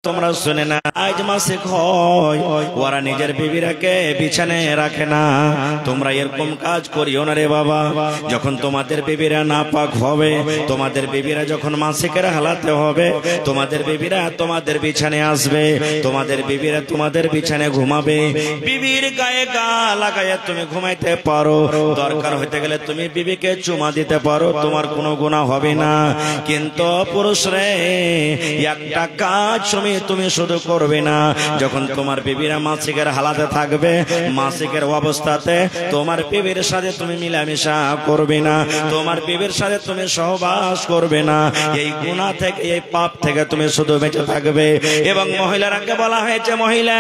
তোমরা শুনে না, আজ মাসিক হয় ওরা নিজের বিবিরাকে বিছানায় রাখে না। তোমরা এরকম কাজ করিও না রে বাবা। যখন তোমাদের বিবিরা নাপাক হবে, তোমাদের বিবিরা যখন মাসিকের হালাতে হবে, তোমাদের বিবিরা তোমাদের বিছানায় আসবে, তোমাদের বিবিরা তোমাদের বিছানায় ঘুমাবে। বিবির গায়ে গা লাগাইয়া তুমি ঘুমাইতে পারো, দরকার হইতে গেলে তুমি বিবিকে চুমা দিতে পারো, তোমার কোনো গুনাহ হবে না। কিন্তু পুরুষ রে, একটা কাজ তুমি শুধু করবে না, যখন তোমার বিবিরা মাসিকের হালাতে থাকবে, মাসিকের অবস্থাতে তোমার বিবির সাথে তুমি মিলামিশা করবে না, তোমার বিবির সাথে তুমি সহবাস করবে না। এই গুনাহ থেকে, এই পাপ থেকে তুমি শুধু বেঁচে থাকবে। এবং মহিলারাকে বলা হয়েছে, মহিলা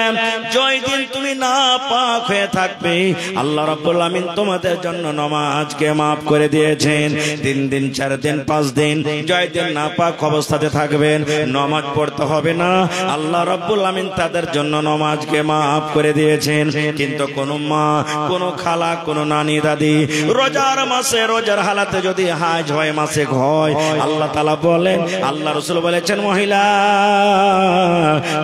জয় দিন তুমি নাপাক হয়ে থাকবে, আল্লাহ রাব্বুল আমিন তোমাদের জন্য নামাজকে মাফ করে দিয়েছেন। 3 দিন 4 দিন 5 দিন জয় দিন নাপাক অবস্থাতে থাকবেন, নামাজ পড়তে হবে না, আল্লাহ রাব্বুল আমিন তাদের জন্য নামাজকে মাফ করে দিয়েছেন। কিন্তু কোন মা, কোন খালা, কোন নানি দাদি রোজার মাসে, রোজার হালাতে যদি হাজ হয়, মাসিক হয়, আল্লাহ তাআলা বলেন, আল্লাহ রাসূল বলেছেন, মহিলা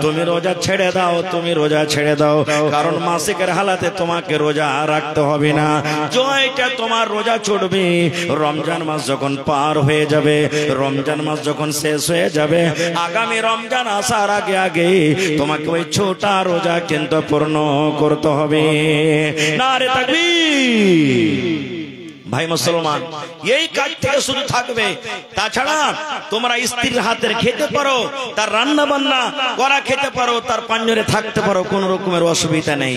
তুমি রোজা ছেড়ে দাও, তুমি রোজা ছেড়ে দাও, কারণ মাসিকের হালাতে তোমাকে রোজা রাখতে হবে না। জয়টা তোমার রোজা ছুটবে, রমজান মাস যখন পার হয়ে যাবে, রমজান মাস যখন শেষ হয়ে যাবে, আগামী রমজান আসার আগে আগে তোমাকে ওই ছোটা রোজা কিন্তু পূর্ণ করতে হবে। নারে তাকবীর। ভাই মুসলমান, এই কাজ থেকে শুরু থাকবে। তাছাড়া তোমরা স্ত্রীর হাতের খেতে পারো, তার রান্না বান্না করা খেতে পারো, তার পাঞ্জরে থাকতে পারো, কোন রকমের অসুবিধা নেই।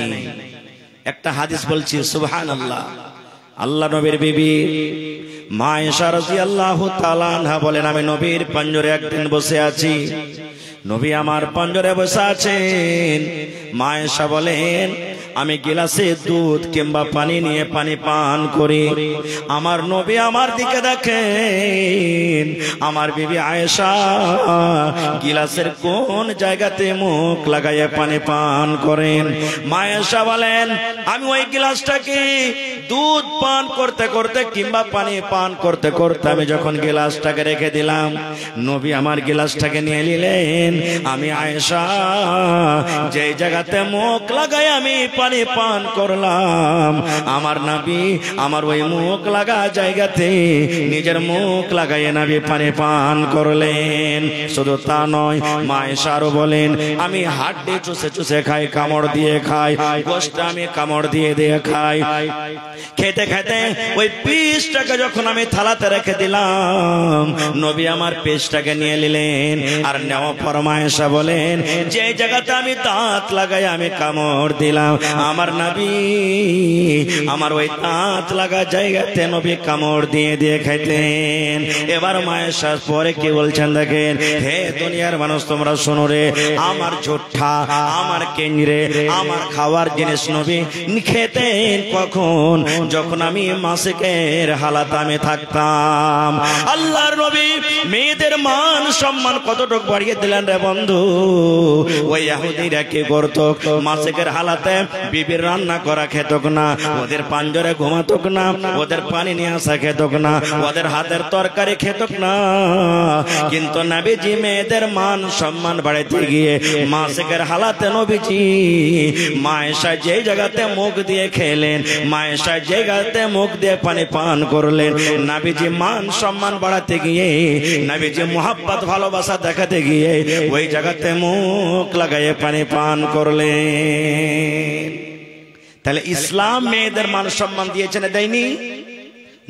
একটা হাদিস বলছি, সুবহানাল্লাহ। আল্লাহ নবীর বিবি মা আয়েশা রাদিয়াল্লাহু তাআলা আনহা বলেন, আমি নবীর পাঞ্জরে একদিন বসে আছি, নবী আমার পাঞ্জরে বসে আছেন। মা আয়েশা বলেন, আমি গিলাসে দুধ কিংবা পানি নিয়ে পানি পান করি, আমার নবী আমার দিকে দেখেন, আমার বিবি আয়েশা গিলাসের কোন জায়গাতে মুখ লাগাইয়া পানি পান করেন। মা আয়েশা বলেন, আমি ওই গিলাসটাকে দুধ পান করতে করতে কিংবা পানি পান করতে করতে আমি যখন গিলাসটাকে রেখে দিলাম, নবী আমার গিলাসটাকে নিয়ে নিলেন। আমি আয়েশা যে জায়গাতে মুখ লাগাই আমি পানি পান করলাম, আমার নবী আমার ওই মুখ লাগা জায়গাতে নিজের মুখ লাগাইয়ে নবী পানি পান করলেন। শুধু তা নয়, মা আয়েশা আরো বলেন, আমি হাড্ডি চুষে চুষে খাই, কামড় দিয়ে খাই, গোশত আমি কামড় দিয়ে দিয়ে খাই। খেতে খেতে ওই পিসটাকে যখন আমি থালাতে রেখে দিলাম, নবী আমার পিসটাকে নিয়ে নিলেন। আর নেওয়া পর মা আয়েশা বলেন, যে জায়গাতে আমি দাঁত লাগাই আমি কামড় দিলাম, আমার নবী আমার ওই দাঁত লাগা জায়গাতে নবী কামড় দিয়ে দিয়ে খাইতেন। এবার মা আয়েশা পরে কি বলছেন দেখেন, হে দুনিয়ার মানুষ তোমরা শোনো রে, আমার ঝোঠা, আমার কেঞ্জরে, আমার খাওয়ার জিনিস নবী খেতেন কখন? যখন আমি মাসিকের হালাত আমি থাকতাম। আল্লাহর নবী মেয়েদের মান সম্মান কতটুকু বাড়িয়ে দিলেন রে বন্ধু। ওই ইহুদিরা কি করত, মাসিকের হালাতে বিবির রান্না করা খেতক না, ওদের পাঞ্জরে ঘুমাতক না, ওদের পানি নিয়ে আসা খেতক না, ওদের হাতের তরকারি খেতক না। কিন্তু নবীজি মেয়েদের মান সম্মান বাড়াইতে গিয়ে মাসিকের হালাতে নবীজি মা আয়েশা যে জায়গাতে মুখ দিয়ে খেলেন, মা আয়েশা যে জায়গাতে মুখ দিয়ে পানি পান করলেন, নবীজি মান সম্মান বাড়াতে গিয়ে, নবীজি মোহাব্বত ভালোবাসা দেখাতে গিয়ে ওই জায়গাতে মুখ লাগাইয়ে পানি পান করলেন। তাহলে ইসলাম মেয়েদের মান সম্মান দিয়েছে না দেয়নি?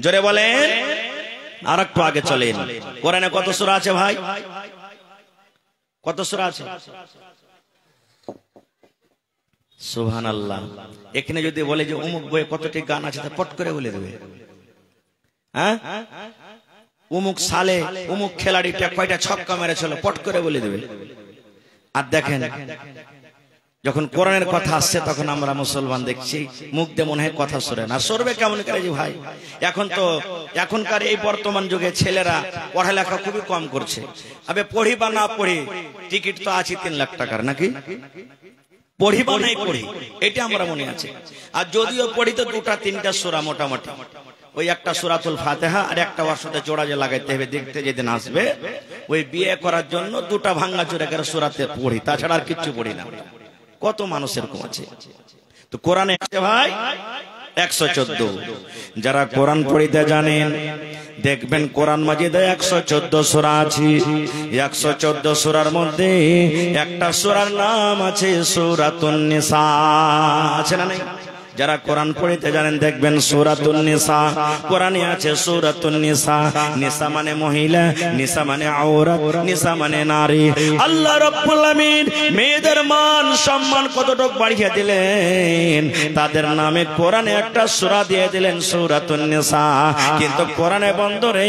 জোরে বলেন। আর একটু আগে চলেন, কোরআনে কত সূরা আছে ভাই? কত সূরা আছে? সুবহানাল্লাহ। এখানে যদি বলে যে অমুক বইয়ে কতটি গান আছে, তা পট করে বলে দেবে। হ্যাঁ, অমুক সালে অমুক খেলাড়িটা কয়টা ছক্কা মেরেছিল, পট করে বলে দেবে। আর দেখেন, যখন কোরআনের কথা আসছে তখন আমরা মুসলমান দেখছি মুখ দিয়ে মনে হয় কথা সরে না। সরবে কেমন করে যে ভাই? এখন তো এখনকার এই বর্তমান যুগে ছেলেরা পড়ালেখা খুবই কম করছে। আবে পড়ি বা না পড়ি, টিকিট তো আছে 3 লাখ টাকার, নাকি? পড়ি বা নাই পড়ি, এটা আমরা মনে আছে। আর যদিও পড়ি তো 2-3টা সূরা মোটামুটি, ওই একটা সূরাতুল ফাতিহা আর একটা ওয়ার সাথে জোড়া যে লাগাইতে হবে, দেখতে যেদিন আসবে ওই বিয়ে করার জন্য দুটা ভাঙাচোরা করে সূরাতে পড়ি, তাছাড়া আর কিচ্ছু পড়ি না। কত মানুষ এরকম আছে। তো কোরআনে আছে ভাই 114। যারা কোরআন পড়িতে জানেন দেখবেন কোরআন মাজিদে 114 সূরা আছে। 114 সূরার মধ্যে একটা সূরার নাম আছে সূরাতুন নিসা, আছে না নাই? যারা কোরআন পড়িতে জানেন দেখবেন সূরাতুন নিসা, কোরআনে আছে সূরাতুন নিসা। নিসা মানে মহিলা, নিসা মানে আওরাত, নিসা মানে নারী। আল্লাহ রাব্বুল আমিন মেয়েদের মান সম্মান কতটুকু বাড়িয়ে দিলেন, তাদের নামে কোরআনে একটা সূরা দিয়ে দিলেন সূরাতুন নিসা। কিন্তু কোরআনে বন্ধ রে,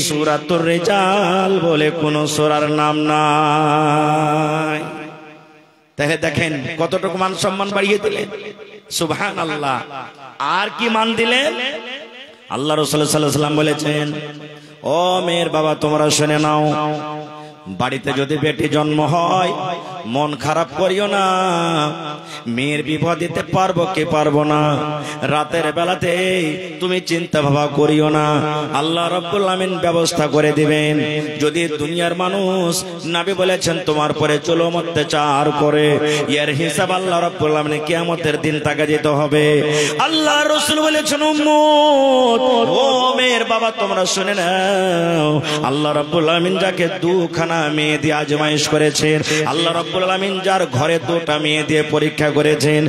সূরাতুর রিজাল বলে কোন সূরার নাম নাই। তাহলে দেখেন কতটুকু মান সম্মান বাড়িয়ে দিলেন, সুবহানাল্লাহ। আর কি মান দিলেন? আল্লাহ রাসূল সাল্লাল্লাহু আলাইহি ওয়াসাল্লাম বলেছেন, ও মেয়ের বাবা তোমরা শুনে নাও, বাড়িতে যদি বেটি জন্ম হয় মন খারাপ করিও না। মেয়ের বিবাহ দিতে পারবো কি পারবো না, রাতের বেলাতে তুমি চিন্তা ভাবনা করিও না, আল্লাহ রাব্বুল আমিন ব্যবস্থা করে দিবেন। যদি দুনিয়ার মানুষ, নবী বলেছেন তোমার পরে চলো অত্যাচার করে, এর হিসাব আল্লাহ রাব্বুল আমিন কিয়ামতের দিন তাকে দিতে হবে। আল্লাহ রাসূল বলেছেন, উম্মত ও মেয়ের বাবা তোমরা শুনে নাও, আল্লাহ রাব্বুল আমিন যাকে দুখানা মেয়ে দিয়ে আজমাইশ করেছেন, আল্লাহ রাব্বুল আমিন যার ঘরে দুটা মেয়ে দিয়ে পরীক্ষা করেছেন,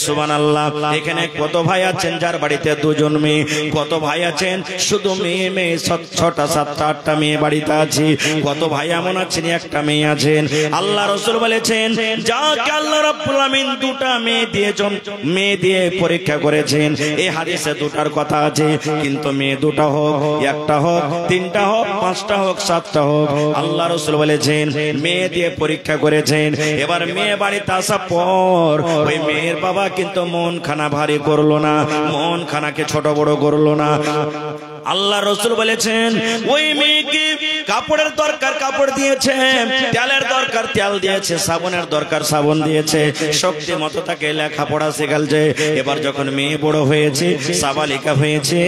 সুবহানাল্লাহ। এখানে কত ভাই আছেন যার বাড়িতে দুজন মেয়ে, কত ভাই আছেন শুধু মেয়ে মেয়ে 6টা 7টা 8টা মেয়ে বাড়িতে আছে, কত ভাই এমন আছেন একটা মেয়ে আছেন। আল্লাহ রাসূল বলেছেন যাকে আল্লাহ রাব্বুল আমিন দুটা মেয়ে দিয়ে পরীক্ষা করেছেন, এই হাদিসে দুটার কথা আছে, কিন্তু মেয়ে দুটা হোক, একটা হোক, তিনটা হোক, 5টা হোক, 7টা হোক, আল্লাহ রাসূল বলেছেন মেয়ে দিয়ে পরীক্ষা করেছেন। এবার মেয়ে বাড়িতে আসার পর ওই মেয়ের বাবা কিন্তু মন খানা ভারী করলো না, মন খানাকে ছোট বড় করলো না। আল্লাহ রাসূল বলেছেন ওই মেয়েকে কাপড়ের দরকার কাপড় দিয়েছে, তেলের দরকার তেল দিয়েছে, সাবুনের দরকার সাবুন দিয়েছে, শক্তি মতো তাকে লেখাপড়া শেখালছে। এবার যখন মেয়ে বড় হয়েছে, সাবালিকা হয়েছে,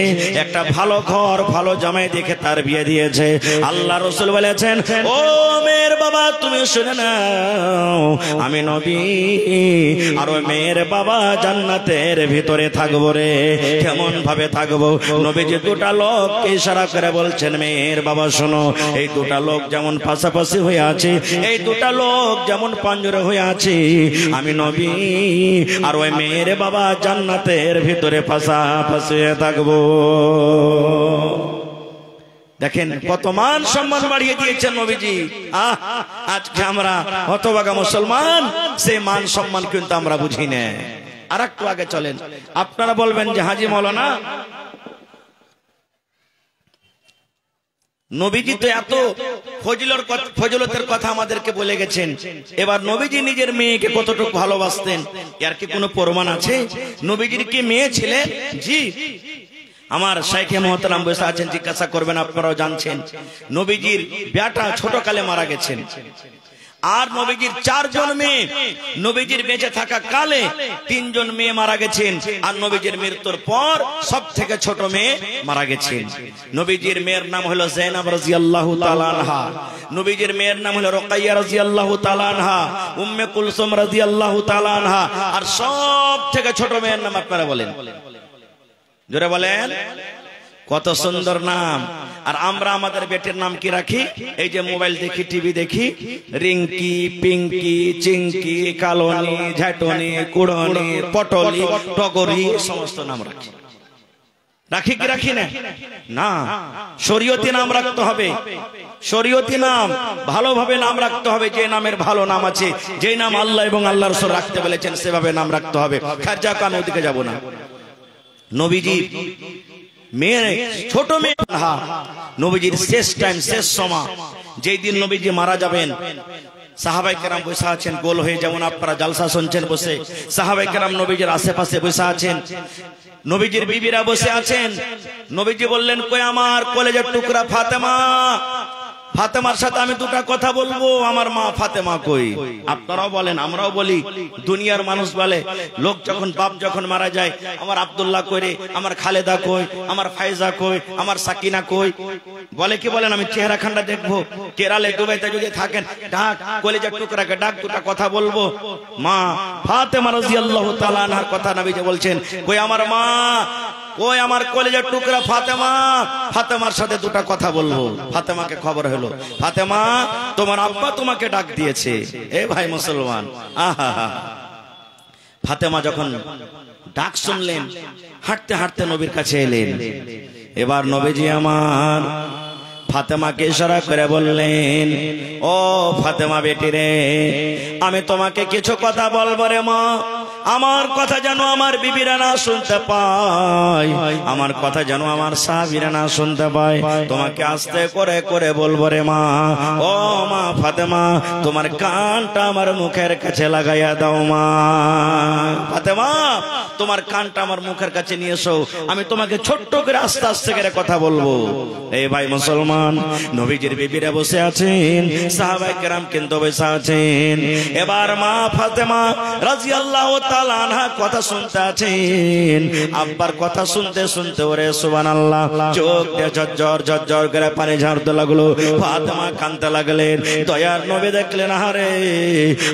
একটা ভালো ঘর ভালো জামাই দেখে তার বিয়ে দিয়েছে। আল্লাহ রাসূল বলেছেন ও মেয়ের বাবা তুমি শুনে নাও, আমি নবী আর ওই মেয়ের বাবা জান্নাতের ভিতরে থাকবো রে। কেমন ভাবে থাকবো? নবীজি দুটা লোককে ইশারা করে বলছেন মেয়ের বাবা শোনো, এই দুটা লোক যেমন পাশাপাশি হয়ে আছে, এই দুটা লোক যেমন পাঞ্জরে হয়ে আছে, আমি নবী আর ওই মেয়ের বাবা জান্নাতের ভিতরে পাশাপাশি হয়ে থাকবো। দেখেন কত মান সম্মান বাড়িয়ে দিয়েছেন নবীজি। আজকে আমরা হতভাগা মুসলমান, সেই মান সম্মান কিন্তু আমরা বুঝি না। আর একটু আগে চলেন, আপনারা বলবেন যে হাজী মাওলানা নবীজি তো এত ফজিলতের কথা আমাদেরকে বলে গেছেন, এবার নবীজি নিজের মেয়েকে কতটুকু ভালোবাসতেন এর কি কোনো প্রমাণ আছে? নবীজির কি মেয়ে ছিলেন? জি, আমার শাইখে মুহতারাম বসে আছেন, জিজ্ঞাসা করবেন, আপনারাও জানছেন নবীজির বেটা ছোটকালে মারা গেছেন। আর নবীজির 4 জন মেয়ে, নবীজির বেঁচে থাকা কালে 3 জন মেয়ে মারা গেছেন, আর নবীজির মৃত্যুর পর সব থেকে ছোট মেয়ে মারা গেছেন। নবীজির মেয়ের নাম হলো যায়েনাব রাদিয়াল্লাহু তাআলা আনহা, নবীজির মেয়ের নাম হলো রুকাইয়া রাদিয়াল্লাহু তাআলা আনহা, উম্মে কুলসুম রাদিয়াল্লাহু তাআলা আনহা। আর সব থেকে ছোট মেয়ের নাম আপনারা বলেন, জোরে বলেন। কত সুন্দর নাম। আর আমরা আমাদের বেটির নাম কি রাখি? এই যে মোবাইল দেখি, টিভি দেখি, রিঙ্কি, পিঙ্কি, চিঙ্কি, কালনি, ঝাটনি, কুড়নি, পটলি, টগরি, সমস্ত নাম রাখি। রাখি কি রাখি না? না, শরীয়তি নাম রাখতে হবে। শরীয়তি নাম ভালোভাবে নাম রাখতে হবে, যে নামের ভালো নাম আছে, যে নাম আল্লাহ এবং আল্লাহর রাসূল রাখতে বলেছেন সেভাবে নাম রাখতে হবে। খারজা কান ওদিকে যাব না। নবীজি মেয়ে ছোট মেয়ে, নবীজির শেষ টাইম, শেষ সময়, যেই দিন নবীজি মারা যাবেন, সাহাবায়ে কেরাম বসে আছেন গোল হয়ে, যেমন আপনারা জালসা শুনছেন বসে, সাহাবায়ে কেরাম নবীজির আশেপাশে বসে আছেন, নবীজির বিবিরা বসে আছেন। নবীজি বললেন কই আমার কলেজের টুকরা ফাতেমা, ফাতেমার সাথে আমি দুটা কথা বলবো, আমার মা ফাতেমা কই? আপনারাও বলেন, আমরাও বলি, দুনিয়ার মানুষ বলে, লোক যখন বাপ যখন মারা যায়, আমার আব্দুল্লাহ কই, আমার খালেদা কই, আমার ফাইজা কই, আমার সাকিনা কই, বলে কি বলেন? আমি চেহারা খান্ডা দেখবো। কেরালে দুবাইতে যদি থাকেন, ডাক কলিজার টুকরাকে ডাক, দুটা কথা বলবো। মা ফাতেমা রাদিয়াল্লাহু তাআলা আনহার কথা নবীজি বলছেন, কই আমার মা, ওই আমার কলিজার টুকরা ফাতেমা, ফাতেমার সাথে দুটা কথা বলবো। ফাতেমাকে খবর হলো, ফাতেমা তোমার আব্বা তোমাকে ডাক দিয়েছে। এ ভাই মুসলমান, আহা, ফাতেমা যখন ডাক শুনলেন, হাঁটতে হাঁটতে নবীর কাছে এলেন। এবার নবীজি আমার ফাতেমাকে ইশারা করে বললেন, ও ফাতেমা বেটি রে, আমি তোমাকে কিছু কথা বলবো রে মা। আমার কথা যেন আমার বিবিরা না শুনতে পায়, আমার কথা যেন আমার সাহাবীরা না শুনতে পায়। তোমাকে আস্তে করে করে বলবো রে মা। ও মা ফাতেমা, তোমার কানটা আমার মুখের কাছে লাগাইয়া দাও মা। ফাতেমা, তোমার কানটা আমার মুখের কাছে নিয়ে এসো, আমি তোমাকে ছোট্ট করে আস্তে আস্তে করে কথা বলবো। এই ভাই মুসলমান, নবীজির বিবিরা বসে আছেন, সাহাবায়ে কেরাম কিন্তু বসে আছেন। এবার মা ফাতেমা রাদিয়াল্লাহু তাআলা আনহা কথা শুনতে আছেন। আব্বার কথা শুনতে শুনতে ওরে সুবহানাল্লাহ, চোখ দিয়ে ঝরঝর ঝরঝর করে পানি ঝরতে লাগলো। ফাতেমা কাঁদতে লাগলেন। দয়ার নবী দেখলেন, আরে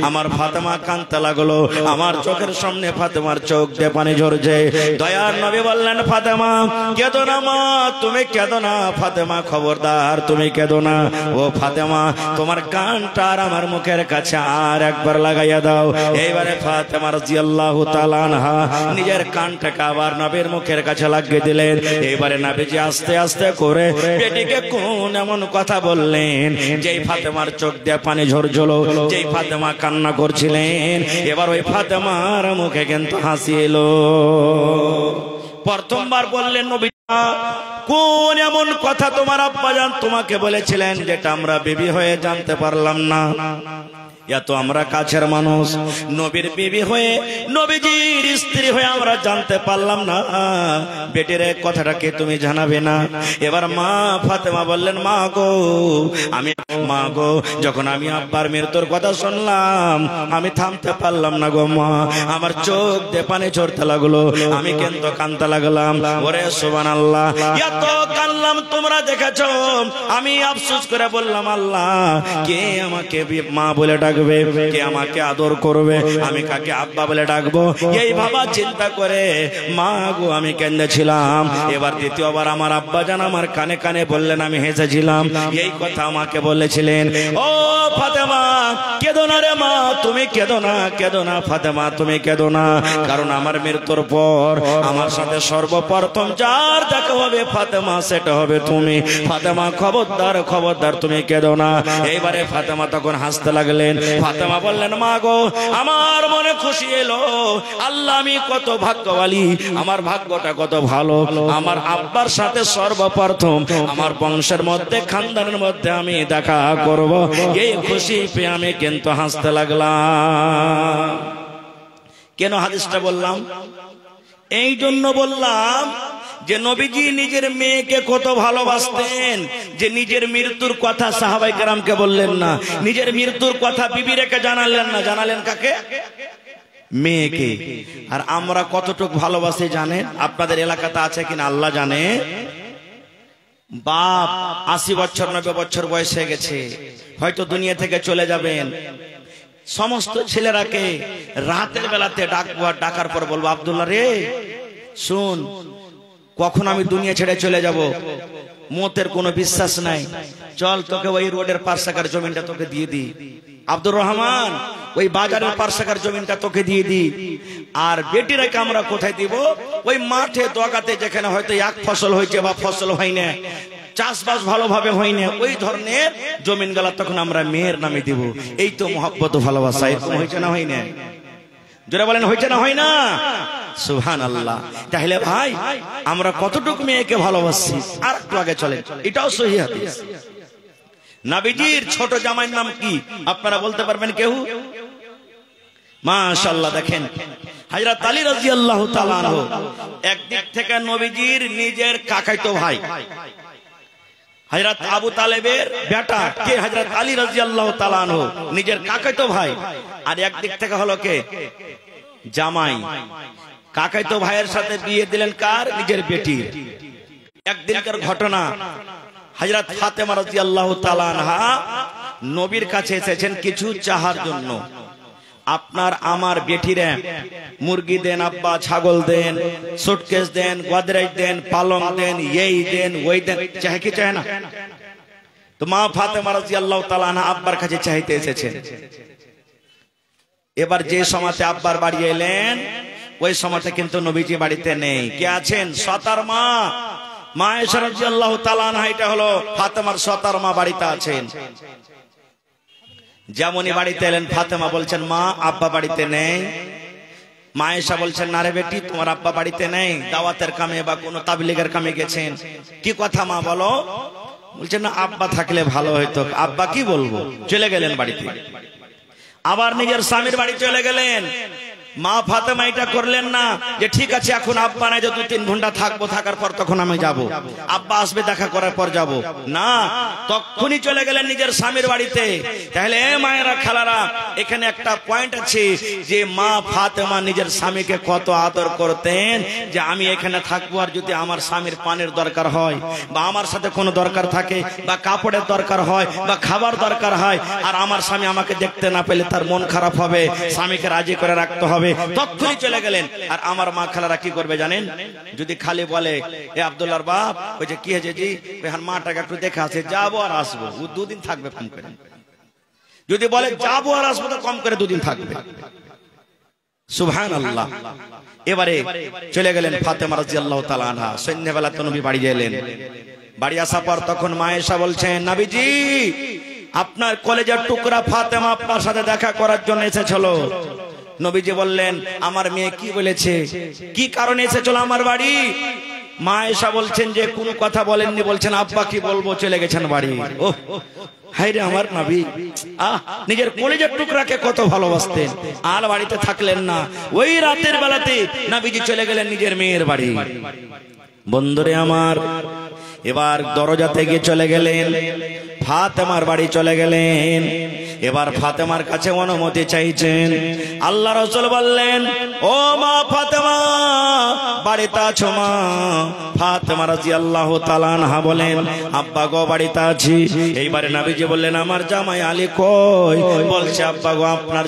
আমার ফাতেমা কাঁদতে লাগলো, আমার চোখের সামনে ফাতেমার চোখ দিয়ে পানি ঝরছে। দয়ার নবী বললেন, ফাতেমা কেঁদো না মা, তুমি কেঁদো না ফাতেমা, খবরদার তুমি কেঁদো না। ও ফাতেমা, তোমার কানটা আমার মুখের কাছে আর একবার লাগাইয়া দাও। এইবারে ফাতেমা রাদিয়াল্লাহু তাআলা আনহা নিজের কানটাকে আবার নবীর মুখের কাছে লাগিয়ে দিলেন। এইবারে নবীজি আস্তে আস্তে করে বেটিকে কোন এমন কথা বললেন, যেই ফাতেমার চোখ দিয়ে পানি ঝরছিল, যেই ফাতেমা কান্না করছিলেন, এবার ওই ফাতেমার মুখে কিন্তু হাসি এলো। প্রথমবার বললেন, নবী কোন এমন কথা তোমার আব্বাজান তোমাকে বলেছিলেন, যেটা আমরা বিবি হয়ে জানতে পারলাম না? এত আমরা কাছের মানুষ, নবীর বিবি হয়ে, নবীজির স্ত্রী হয়ে আমরা জানতে পারলাম না। বেটির কথাটাকে তুমি জানাবে না? এবার মা ফাতেমা বললেন, মা গো, আমি মা গো, যখন আমি আব্বার মৃত্যুর কথা শুনলাম, আমি থামতে পারলাম না গো মা, আমার চোখ দিয়ে পানি ঝরতে লাগলো, আমি কিন্তু কাঁদতে লাগলাম। ওরে সুবহানাল্লাহ, এত কাঁদলাম তোমরা দেখেছো। আমি আফসোস করে বললাম, আল্লাহ কে আমাকে মা বলে ডাকবে, কে আমাকে আদর করবে, আমি কাকে আব্বা বলে ডাকবো? এই ভাবা চিন্তা করে মা গো আমি কেঁদেছিলাম। এবার দ্বিতীয়বার আমার আব্বা জান আমার কানে কানে বললেন, আমি হেসেছিলাম। এই কথা আমাকে বলেছিলেন, ও ফাতেমা কেঁদো না রে মা, তুমি কেঁদো না, কেঁদো না ফাতেমা, তুমি কেঁদো না। কারণ আমার মৃত্যুর পর আমার সাথে সর্বপ্রথম যার দেখা হবে ফাতেমা, সেটা হবে তুমি। ফাতেমা খবরদার, খবরদার তুমি কেঁদো না। এইবারে ফাতেমা তখন হাসতে লাগলেন। ফাতেমা বললেন, মা গো আমার মনে খুশি এলো, আল্লাহ আমি কত ভাগ্যবালী, আমার ভাগ্যটা কত ভালো, আমার আব্বার সাথে সর্বপ্রথম আমার বংশের মধ্যে, খানদানের মধ্যে আমি দেখা করব। এই খুশি পেয়ে আমি কিন্তু হাসতে লাগলাম। কেন হাদিসটা বললাম? এই জন্য বললাম যে নবীজি নিজের মেয়েকে কত ভালোবাসতেন, যে নিজের মৃত্যুর কথা সাহাবায়ে কেরামকে বললেন না, নিজের মৃত্যুর কথা বিবিরেকে জানালেন না। জানালেন কাকে? মেয়েকে। আর আমরা কতটুকু ভালোবাসি জানেন? আপনাদের এলাকাতে আছে কিনা আল্লাহ জানে। বাপ 80 বছর 90 বছর বয়স হয়ে গেছে, হয়তো দুনিয়া থেকে চলে যাবেন। সমস্ত ছেলেরাকে রাতের বেলাতে ডাকবো, আর ডাকার পর বলবো, আব্দুল্লাহ রে শুন, কখন আমি দুনিয়া ছেড়ে চলে যাব, মতের কোনো বিশ্বাস নাই, চল তোকে ওই রোডের 5 টাকার জমিনটা তোকে দিয়ে দি। আব্দুর রহমান, ওই বাজারের 5 টাকার জমিনটা তোকে দিয়ে দি। আর বেটিরাকে আমরা কোথায় দিব? ওই মাঠে দোকাতে, যেখানে হয়তো এক ফসল হয়েছে বা ফসল হয় না, চাষবাস ভালোভাবে হয় না, ওই ধরনের জমিন গুলা তখন আমরা মেয়ের নামে দিব। এই তো মহব্বত, ভালোবাসা। এরকম হয়েছে না হয় না? জোরে বলেন, হয়েছে না হয় না? সুবহানাল্লাহ। তাহলে ভাই আমরা কতটুকু মেয়েকে ভালোবাসি। আর একটু আগে চলেন, এটাও সহিহ হাদিস। নবীজির ছোট জামাইয়ের নাম কি আপনারা বলতে পারবেন কেউ? মাশাআল্লাহ, দেখেন হযরত আলী রাদিয়াল্লাহু তাআলা আনহু একদিক থেকে নবীজির নিজের কাকাতো ভাই, হযরত আবু তালেবের বেটা কে? হযরত আলী রাদিয়াল্লাহু তাআলা আনহু, নিজের কাকাতো ভাই। আর একদিক থেকে হলো কে? জামাই। কাকাতো ভাইয়ের সাথে বিয়ে দিলেন কার? নিজের বেটির। একদিনকার ঘটনা, হযরত ফাতেমা রাদিয়াল্লাহু তাআলা আনহা নবীর কাছে এসেছেন কিছু চাহার জন্য। আপনার আমার বেটিরে মুরগি দেন আব্বা, ছাগল দেন, সুটকেস দেন, গোদরেজ দেন, পালং দেন, এই দেন ওই দেন, চাহে কি চাহে না? তো মা ফাতেমা রাদিয়াল্লাহু তাআলা আনহা আব্বার কাছে চাইতে এসেছেন। এবার যে সময়তে আব্বার বাড়ি এলেন, ওই সময়তে কিন্তু নবীজি বাড়িতে নেই। কে আছেন? সতার মা, মা আয়েশা রাদিয়াল্লাহু তাআলা আনহা। এটা হলো ফাতেমার সতার মা, বাড়িতে আছেন। যেমনই বাড়িতে এলেন, ফাতেমা বলছেন মা আব্বা বাড়িতে নেই। মা আয়েশা বলছেন না রে বেটি, তোমার আব্বা বাড়িতে নেই, দাওয়াতের কামে বা কোনো তাবলীগের কামে গেছেন। কি কথা মা বলো? বলছেন না আব্বা থাকলে ভালো হইতো। আব্বা কি বলবো? চলে গেলেন বাড়িতে। আবার নিজের স্বামীর বাড়ি চলে গেলেন। মা ফাতেমা এটা করলেন না যে ঠিক আছে এখন আব্বা নাই, যে 2-3 ঘন্টা থাকবো, থাকার পর তখন আমি যাব, আব্বা আসবে দেখা করার পর যাব না, তখনই চলে গেলেন নিজের স্বামীর বাড়িতে। তাহলে মায়েরা খালারা, এখানে একটা পয়েন্ট আছে যে মা ফাতেমা নিজের স্বামীকে কত আদর করতেন, যে আমি এখানে থাকবো, আর যদি আমার স্বামীর পানির দরকার হয় বা আমার সাথে কোনো দরকার থাকে বা কাপড়ের দরকার হয় বা খাবার দরকার হয়, আর আমার স্বামী আমাকে দেখতে না পেলে তার মন খারাপ হবে, স্বামীকে রাজি করে রাখতে হবে, তখনই চলে গেলেন। আর আমার মা খালারা কি করবে জানেন? যদি খালি বলে এ আব্দুল্লাহর বাপ, ওই যে কি হয়েছে জি, মাটাকে একটু দেখে আসে, যাবো আর আসবো, ও 2 দিন থাকবে কম করে। যদি বলে যাবো আর আসবো, তো কম করে 2 দিন থাকবে। সুবহানাল্লাহ। এবারে চলে গেলেন ফাতেমা রাদিয়াল্লাহু তাআলা আনহা। সন্ধ্যাবেলা তো নবী বাড়ি গেলেন। বাড়ি আসার পর তখন মা আয়েশা বলছেন, নবীজি আপনার কলেজের টুকরা ফাতেমা আপনার সাথে দেখা করার জন্য এসেছিল। নবীজি বললেন আমার মেয়ে কি বলেছে, কি কারণে এসেছিল আমার বাড়ি? মা আয়েশা বলছেন যে কোনো কথা বলেননি, বলছেন আব্বা কি বলবো, চলে গেছেন বাড়ি। ওহ হায়রে আমার নবী, নিজের কলেজের টুকরাকে কত ভালোবাসতেন, আর বাড়িতে থাকলেন না। ওই রাতের বেলাতে নবীজি চলে গেলেন নিজের মেয়ের বাড়ি। বন্ধুরে আমার, এবার দরজা থেকে চলে গেলেন, ফাতেমার বাড়ি চলে গেলেন। এবার ফাতেমার কাছে অনুমতি চাইছেন। আল্লাহ রাসূল বললেন ও মা ফাতেমা, বাড়িতে আছো মা? ফাতেমা রাদিয়াল্লাহু তাআলা আনহা বলেন আব্বা গো বাড়িতে আছি। এইবারে নবীজি বললেন আমার জামাই আলী কই? বলছে আব্বা গো আপনার